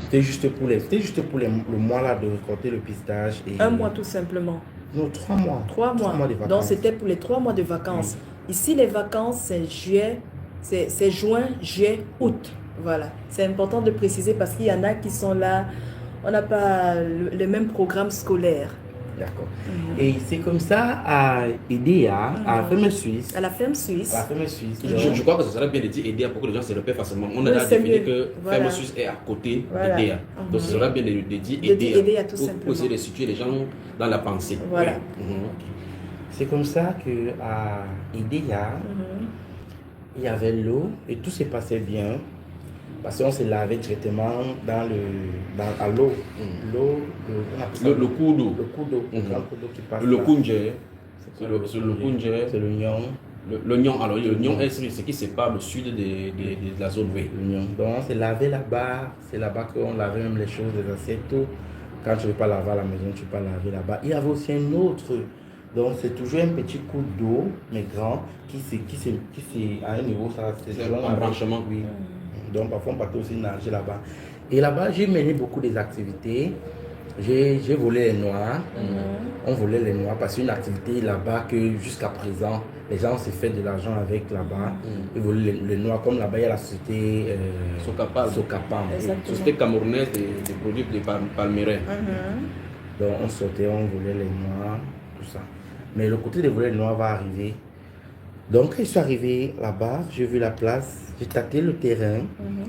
C'était juste pour le mois là de récolter le pistache. Et, Un mois tout simplement. non, 3 mois. 3 mois. De vacances. Donc c'était pour les 3 mois de vacances. Ici, les vacances, c'est juillet, c'est juin, juillet, août. Voilà. C'est important de préciser parce qu'il y en a qui sont là. On n'a pas le même programme scolaire. D'accord. Et c'est comme ça à EDEA, à la ferme suisse. À la ferme suisse. À la ferme suisse. Je crois que ce serait bien de dire EDEA pour que les gens se repèrent facilement. On a Oui, déjà c'est défini mieux. que Voilà. ferme suisse est à côté Voilà. d'EDEA. Donc ce serait bien de dire De dire EDEA EDEA, tout pour simplement. essayer de situer les gens dans la pensée. Voilà. Oui. C'est comme ça qu'à EDEA, il y avait l'eau et tout se passait bien. Parce qu'on se lavait directement à l'eau. L'eau, on appelle ça Le cours d'eau. le cours d'eau, le grand cours d'eau qui passe. Le là. kunje. C'est Le kunje. C'est le Nyon. Le Nyon. Alors le Nyon est ce qui sépare le sud de la zone V. Le Nyon. Donc on se lavait là-bas. C'est là-bas qu'on lavait même les choses, les assiettes, tout. Quand tu ne veux pas laver à la maison, tu peux pas laver là-bas. Il y avait aussi un autre. Donc c'est toujours un petit coup d'eau, mais grand, qui à un niveau, ça c'est un branchement. Oui. Donc parfois on partait aussi nager là-bas. Et là-bas, j'ai mené beaucoup des activités. J'ai volé les noix. On volait les noix parce que c'est une activité là-bas que jusqu'à présent, les gens se font de l'argent avec là-bas. Ils volaient les noix. Comme là-bas, il y a la société Socapam. Exactement. Société camerounaise de produits de palmeraie. Donc on sortait, on volait les noix, tout ça. Mais le côté de voler les noix va arriver. Donc, quand je suis arrivé là-bas, j'ai vu la place, j'ai tâté le terrain,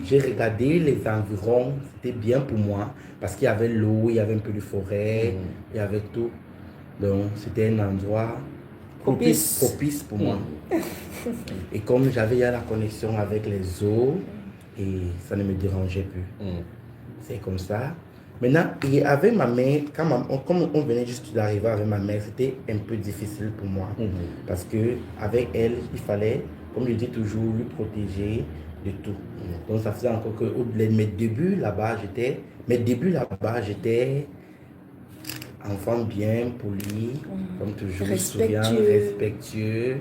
j'ai regardé les environs, c'était bien pour moi, parce qu'il y avait l'eau, il y avait un peu de forêt, il y avait tout. Donc, c'était un endroit propice pour moi. Et comme j'avais la connexion avec les eaux, et ça ne me dérangeait plus. C'est comme ça. Maintenant, et avec ma mère, comme on venait juste d'arriver avec ma mère, c'était un peu difficile pour moi. Parce que avec elle, il fallait, comme je dis toujours, lui protéger de tout. Donc ça faisait encore que mes débuts là-bas, j'étais enfant bien poli, comme toujours, souriant, respectueux.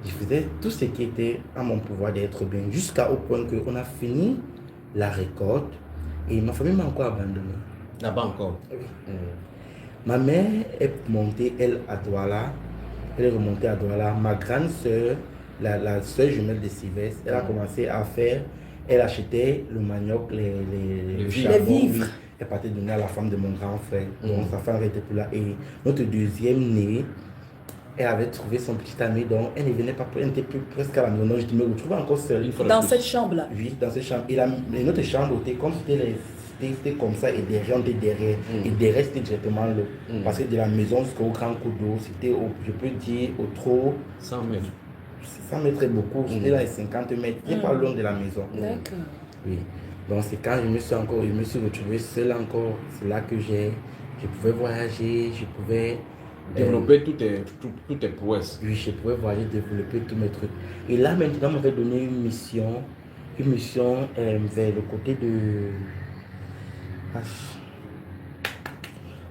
Je faisais tout ce qui était à mon pouvoir d'être bien, jusqu'au point qu'on a fini la récolte. Et ma famille m'a encore abandonné. Là-bas encore. Oui. Ma mère est montée, elle, à Douala. Elle est remontée à Douala. Ma grande soeur, la soeur jumelle de Sylvestre, elle a commencé à faire. Elle achetait le manioc, les vivres. Oui. Elle partait donner à la femme de mon grand frère. Donc sa femme était plus là. Et notre deuxième née, elle avait trouvé son petit ami, donc elle ne venait pas, elle n'était plus presque à la maison. Donc je me retrouvais encore seule. Dans cette chambre-là. Oui, dans cette chambre. Et notre chambre était comme c'était comme ça, et derrière, on était derrière. Et derrière, c'était directement l'eau. Parce que de la maison jusqu'au grand coup d'eau, c'était, je peux dire, au trop. 100 mètres. 100 mètres est beaucoup, c'était dans les 50 mètres, c'est pas loin de la maison. D'accord. Oui. Donc c'est quand je me suis retrouvé seul encore, c'est là que je pouvais voyager, je pouvais développer toutes tes prouesses. Oui, je pouvais voyager, développer tous mes trucs. Et là maintenant, on m'avait donné une mission vers le côté de...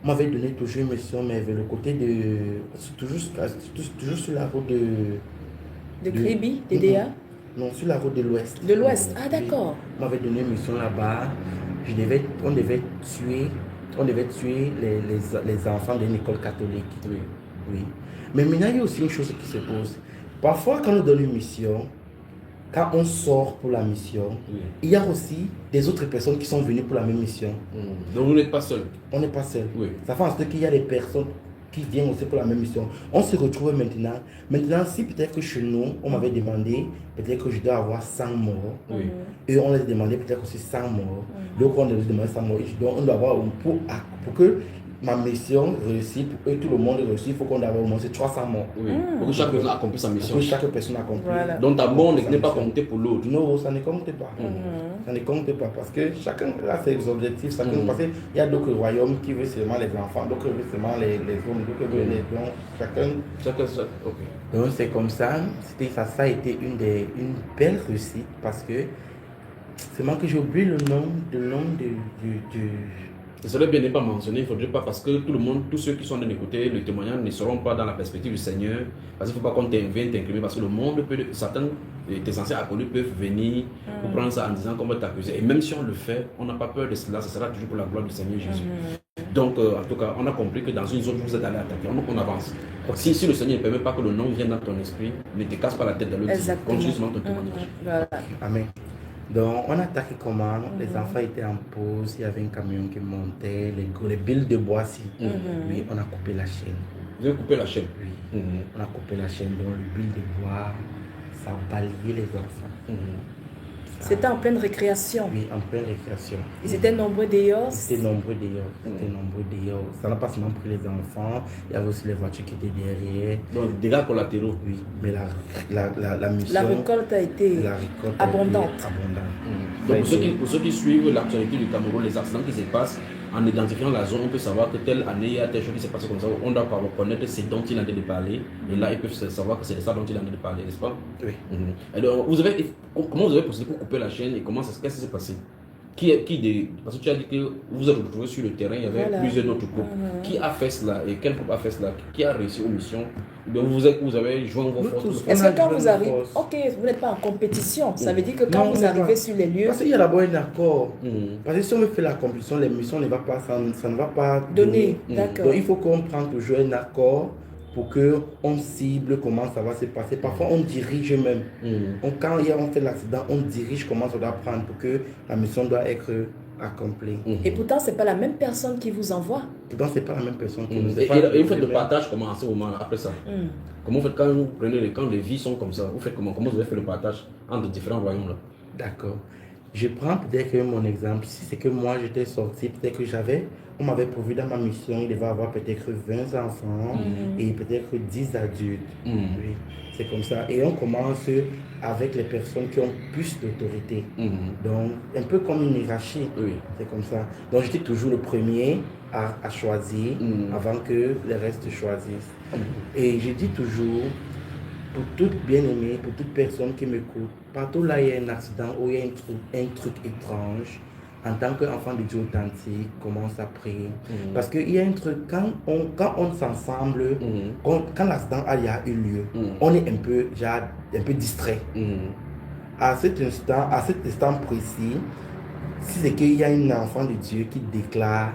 On m'avait donné toujours une mission, mais vers le côté de... Toujours sur la route de Kribi, d'EDEA? Non, sur la route de l'Ouest. De l'Ouest, ah d'accord. On m'avait donné une mission là-bas. On devait tuer les enfants d'une école catholique. Oui. Mais maintenant, il y a aussi une chose qui se pose. Parfois, quand on donne une mission, quand on sort pour la mission, il y a aussi des autres personnes qui sont venues pour la même mission. Donc vous n'êtes pas seul. On n'est pas seul. Oui. Ça fait en sorte qu'il y a des personnes qui viennent aussi pour la même mission. On se retrouve maintenant. Maintenant, si peut-être que chez nous, on m'avait demandé, peut-être que je dois avoir 100 morts. Et on les demandait peut-être aussi 100 morts. Donc on les demandait 100 morts. Donc on doit avoir pour que ma mission réussisse, pour que tout le monde réussisse, il faut qu'on ait au moins 300 morts. Oui. Pour que chaque personne accomplisse sa mission. Pour que chaque personne accomplisse. Voilà. Donc ta mort n'est pas comptée pour l'autre. Non, ça ne compte pas. Ça ne compte pas parce que chacun a ses objectifs. Parce qu'il y a d'autres royaumes qui veulent seulement les enfants, d'autres veulent seulement les hommes, d'autres veulent les dons. Chacun. Ok. Donc c'est comme ça. Ça a été une belle réussite parce que c'est moi que j'ai oublié le nom Ce serait bien de ne pas mentionner, il ne faudrait pas, parce que tout le monde, tous ceux qui sont en train d'écouter le témoignage ne seront pas dans la perspective du Seigneur, parce qu'il ne faut pas qu'on vienne t'incrimer, parce que le monde peut, certains tes anciens inconnus peuvent venir pour prendre ça en disant qu'on va t'accuser. Et même si on le fait, on n'a pas peur de cela, ce sera toujours pour la gloire du Seigneur Jésus. Donc, en tout cas, on a compris que dans une zone où vous êtes allé attaquer, on avance. Si le Seigneur ne permet pas que le nom vienne dans ton esprit, ne te casse pas la tête dans le dit. Continue ton témoignage. Voilà. Amen. Donc, on a attaqué comment? Les enfants étaient en pause, il y avait un camion qui montait, les billes de bois, si. Oui, on a coupé la chaîne. Vous avez coupé la chaîne? Oui, on a coupé la chaîne. Donc, le bill de bois, ça a balayé les enfants. C'était en pleine récréation. Oui, en pleine récréation. Ils étaient nombreux dehors. Ils étaient nombreux dehors. Ça n'a pas seulement pris les enfants, il y avait aussi les voitures qui étaient derrière. Donc, dégâts collatéraux. Oui, mais la mission... La récolte a été abondante. Donc, pour ceux qui suivent l'actualité du Cameroun, les accidents qui se passent, en identifiant la zone, on peut savoir que telle année, il y a telle chose qui s'est passée comme ça. On doit reconnaître ce dont il a de parler. Et là, ils peuvent savoir que c'est de ça dont il a de parler, n'est-ce pas? Oui. Alors, comment vous avez procédé pour couper la chaîne et qu'est-ce qui s'est passé? Parce que tu as dit que vous êtes retrouvés sur le terrain, il y avait plusieurs autres groupes. Qui a fait cela et quel groupe a fait cela? Qui a réussi aux missions? Donc vous avez joint vos forces. Est-ce que quand vous arrivez, ok, vous n'êtes pas en compétition, ça veut dire que quand vous arrivez sur les lieux... Parce qu'il y a d'abord un accord. Parce que si on veut faire la compétition, les missions ne va pas, ça ne va pas donner. D'accord. Donc il faut qu'on prenne toujours un accord pour qu'on cible comment ça va se passer. Parfois, on dirige même. Quand on fait l'accident, on dirige comment ça doit prendre pour que la mission doit être accomplie. Et pourtant, ce n'est pas la même personne qui vous envoie. Pourtant, ce n'est pas la même personne qui nous envoie. Et vous faites le partage comment à ce moment-là, après ça? Comment vous faites quand vous prenez quand les vies sont comme ça? Vous faites comment vous avez fait le partage entre différents royaumes là? D'accord. Je prends peut-être mon exemple. Si c'est que moi, j'étais sorti, peut-être que on m'avait pourvu dans ma mission, il devait avoir peut-être 20 enfants et peut-être 10 adultes. Oui, c'est comme ça. Et on commence avec les personnes qui ont plus d'autorité. Donc, un peu comme une hiérarchie. Oui. C'est comme ça. Donc, j'étais toujours le premier à choisir avant que les restes choisissent. Et je dis toujours, pour toute bien-aimée, pour toute personne qui m'écoute, partout là il y a un accident ou il y a un truc étrange, en tant qu'enfant de Dieu authentique, commence à prier. Parce qu'il y a un truc, quand on s'ensemble, quand l'accident a eu lieu, on est un peu distrait. À cet instant précis, si c'est qu'il y a un enfant de Dieu qui déclare,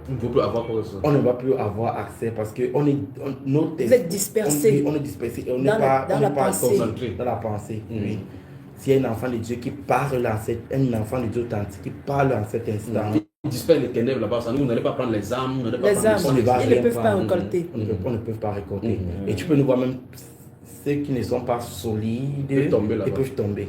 on ne va plus avoir accès parce que vous êtes dispersés. On est dispersé. On n'est pas concentré dans la pensée. Oui. S'il y a un enfant de Dieu qui parle un enfant de Dieu authentique qui parle en cet instant. Il disperse les ténèbres là-bas. Vous n'allez pas prendre les âmes. Ils ne peuvent pas récolter. On ne peut pas récolter. Et tu peux nous voir même ceux qui ne sont pas solides, ils peuvent tomber.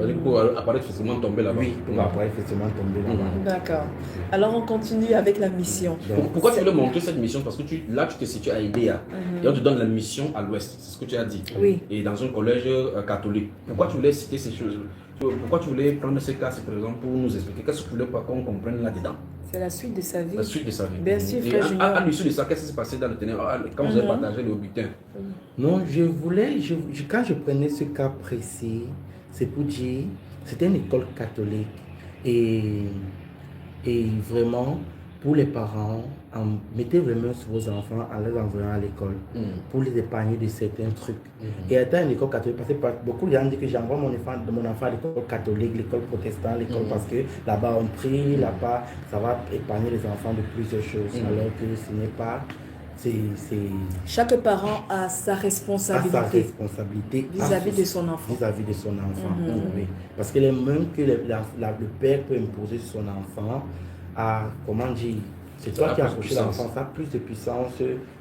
Du coup, apparaître facilement tomber là-bas. Oui, ils peuvent apparaître facilement tomber là-bas. D'accord. Alors on continue avec la mission. Pourquoi tu voulais montrer cette mission? Parce que là, tu te situes à Idéa. Et on te donne la mission à l'ouest. C'est ce que tu as dit. Oui. Et dans un collège catholique. Pourquoi tu voulais citer ces choses? Pourquoi tu voulais prendre ces cas, par exemple, pour nous expliquer qu'est-ce que tu voulais pas qu'on comprenne là-dedans? C'est la suite de sa vie. La suite de sa vie. Bien sûr, frère Junior. À l'issue de ça, qu'est-ce qui s'est passé dans le ténèbre quand vous avez partagé le butin? Non, quand je prenais ce cas précis, c'est pour dire, c'était une école catholique. Et vraiment, pour les parents, mettez vraiment sur vos enfants en les envoyant à l'école pour les épargner de certains trucs. Et étant une école catholique, parce que beaucoup de gens disent que j'envoie mon enfant à l'école catholique, l'école protestante, l'école parce que là-bas on prie, là-bas ça va épargner les enfants de plusieurs choses, alors que ce n'est pas... Chaque parent a sa responsabilité vis-à-vis de son enfant. Vis-à-vis de son enfant, oui. Parce que les mains que le père peut imposer sur son enfant, comment dire, c'est toi qui as accouché l'enfant, ça a plus de puissance.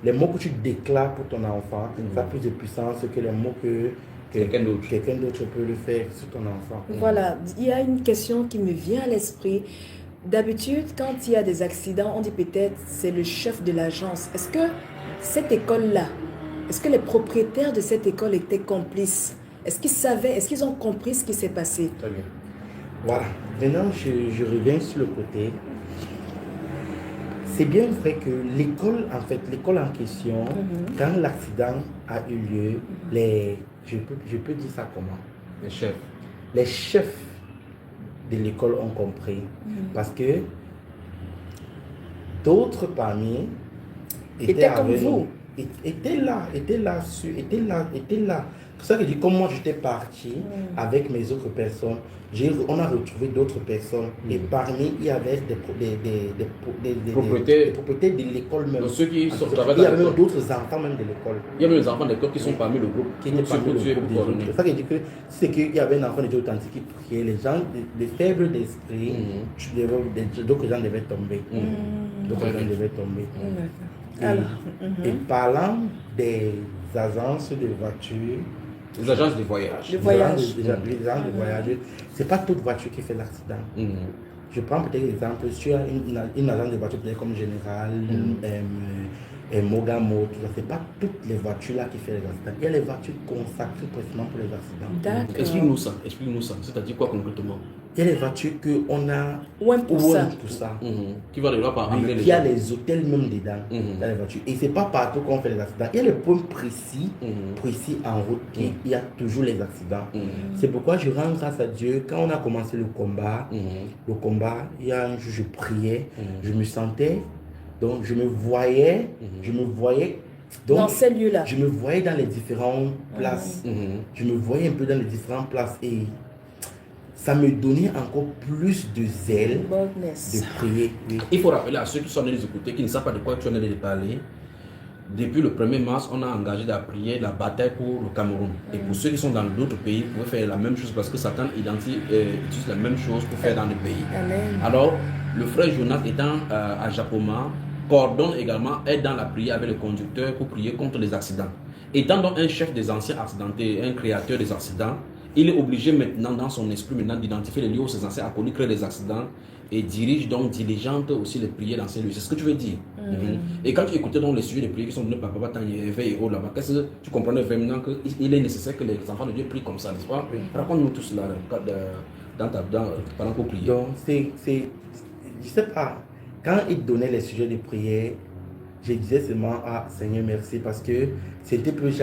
Les mots que tu déclares pour ton enfant, ça a plus de puissance que les mots que quelqu'un d'autre peut le faire sur ton enfant. Voilà, il y a une question qui me vient à l'esprit. D'habitude, quand il y a des accidents, on dit peut-être c'est le chef de l'agence. Est-ce que cette école-là, est-ce que les propriétaires de cette école étaient complices? Est-ce qu'ils savaient, est-ce qu'ils ont compris ce qui s'est passé? Très bien. Voilà. Maintenant, je reviens sur le côté. C'est bien vrai que l'école en question, quand l'accident a eu lieu, je peux dire ça comment? Les chefs de l'école ont compris. Parce que D'autres parmi Étaient comme avec vous. nous. Étaient là. C'est ça que je dis, comme moi j'étais parti avec mes autres personnes, on a retrouvé d'autres personnes. Et parmi, il y avait des propriétaires de l'école même. Donc, ceux qui sont Il travaillent y dans avait l'école. même d'autres enfants même de l'école. Il y a même les enfants d'école qui sont parmi le groupe. Qui étaient parmi le groupe des autres. C'est ça que je dis que c'est qu'il y avait un enfant de Dieu authentique qui priait. Les gens, les faibles d'esprit, d'autres gens devaient tomber. D'autres gens devaient tomber. Alors, Et parlant des agences de voitures, Les agences de voyage. Le voyage. les agences de voyage, c'est pas toute voiture qui fait l'accident. Je prends peut-être l'exemple, si tu as une agence de voiture peut-être comme Général, Mogamo, tout ça, c'est pas toutes les voitures là qui font les accidents. Il y a les voitures consacrées précisément pour les accidents. d'accord. Explique-nous ça. C'est-à-dire quoi concrètement? Il y a les voitures qu'on a Ouais, pour ça. pour ça. Qui va de là par amener les Il y a gens. les hôtels même dedans, dans les voitures. Et c'est pas partout qu'on fait les accidents. Il y a les points précis en route qu'il y a toujours les accidents. C'est pourquoi je rends grâce à Dieu. Quand on a commencé le combat, il y a un jour je priais, je me sentais, donc je me voyais, donc, Dans ces lieux-là. je me voyais dans les différentes places. Je me voyais un peu dans les différentes places et ça me donnait encore plus de zèle Boldness. de prier. Oui. Il faut rappeler à ceux qui sont allés les écouter, qui ne savent pas de quoi tu en es de parler. Depuis le 1er mars, on a engagé à prier la bataille pour le Cameroun. Et pour ceux qui sont dans d'autres pays, vous pouvez faire la même chose parce que Satan utilise la même chose pour faire dans le pays. Amen. Alors, le frère Jonas étant à Japoma, coordonne également, aide dans la prière avec le conducteur pour prier contre les accidents. Étant donc un chef des anciens accidentés, un créateur des accidents, il est obligé maintenant dans son esprit d'identifier les lieux où ces anciens acolytes créent les accidents et dirige donc diligente aussi les prières dans ces lieux. C'est ce que tu veux dire. Et quand tu écoutais donc les sujets de prière qui sont donnés par Papa Tanya et autres là-bas, qu'est-ce que tu comprenais vraiment qu'il est nécessaire que les enfants de Dieu prient comme ça, n'est-ce pas? Raconte-nous tout cela pendant qu'on prie. Donc, je sais pas, quand il donnait les sujets de prière, je disais seulement, ah Seigneur, merci, parce que c'était plus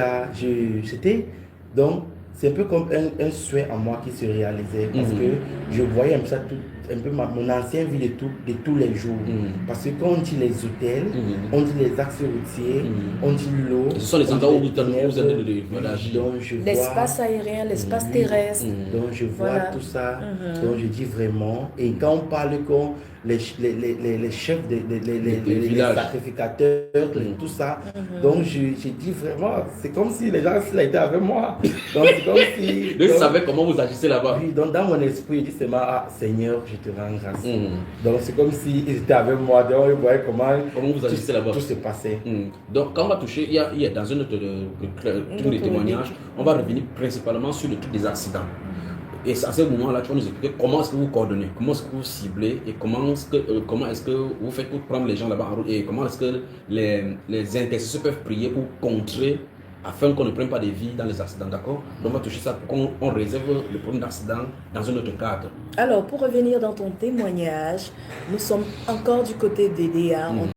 donc, c'est un peu comme un souhait en moi qui se réalisait, parce que je voyais un peu ça un peu mon ancienne vie de tous les jours. Parce que quand on dit les hôtels, on dit les axes routiers, on dit l'eau. Ce sont les endroits où vous allez l'espace aérien, l'espace terrestre. Donc je vois tout ça. Donc je dis vraiment. Et quand on parle comme les chefs, les sacrificateurs, tout ça. Donc je dis vraiment, c'est comme si les gens étaient avec moi. Donc c'est comme si... Ils savaient comment vous agissez là-bas. Oui, donc dans mon esprit, je dis seulement, ah Seigneur, je te rends grâce. Donc c'est comme s'ils étaient avec moi. Donc ils voyaient comment vous agissez là-bas. Tout se passait. Donc quand on va toucher, il y a dans un autre truc de témoignage, on va revenir principalement sur le truc des accidents. Et à ce moment-là, tu vas nous expliquer comment est-ce que vous coordonnez, comment est-ce que vous ciblez et comment est-ce que vous faites pour prendre les gens là-bas en route et comment est-ce que les intercesseurs peuvent prier pour contrer afin qu'on ne prenne pas des vies dans les accidents, d'accord? Donc on va toucher ça pour qu'on réserve le problème d'accident dans un autre cadre. Alors, pour revenir dans ton témoignage, nous sommes encore du côté des DA.